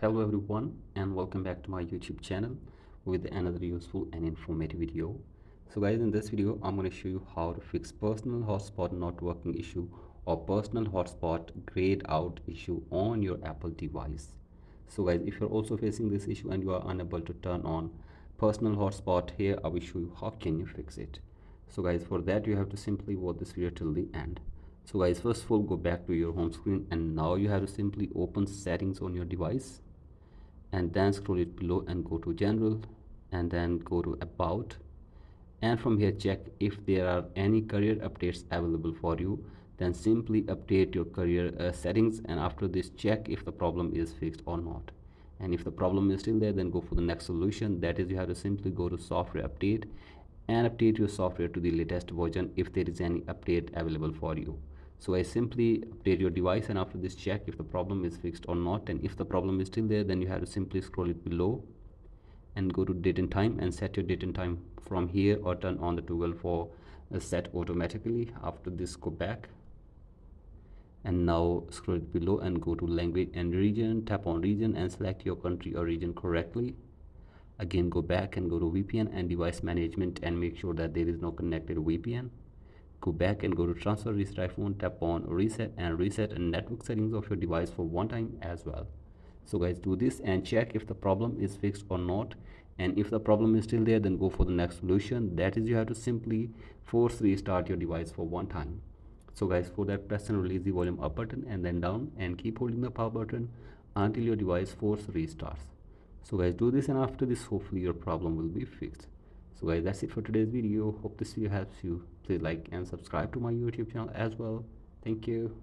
Hello everyone and welcome back to my YouTube channel with another useful and informative video. So guys, in this video I'm going to show you how to fix personal hotspot not working issue or personal hotspot grayed out issue on your Apple device. So guys, if you're also facing this issue and you are unable to turn on personal hotspot, here I will show you how can you fix it. So guys, for that you have to simply watch this video till the end. So guys, first of all, go back to your home screen and now you have to simply open settings on your device and then scroll it below and go to general and then go to about, and from here check if there are any career updates available for you. Then simply update your career settings, and after this check if the problem is fixed or not. And if the problem is still there, then go for the next solution, that is you have to simply go to software update and update your software to the latest version if there is any update available for you. So I simply update your device, and after this check if the problem is fixed or not. And if the problem is still there, then you have to simply scroll it below and go to date and time and set your date and time from here, or turn on the toggle for set automatically. After this, go back and now scroll it below and go to language and region, tap on region and select your country or region correctly. Again, go back and go to VPN and device management and make sure that there is no connected VPN. Go back and go to transfer reset iPhone, tap on reset and reset network settings of your device for one time as well. So guys, do this and check if the problem is fixed or not. And if the problem is still there, then go for the next solution, that is you have to simply force restart your device for one time. So guys, for that, press and release the volume up button and then down, and keep holding the power button until your device force restarts. So guys, do this, and after this hopefully your problem will be fixed. So guys, that's it for today's video. Hope this video helps you. Please like and subscribe to my YouTube channel as well. Thank you.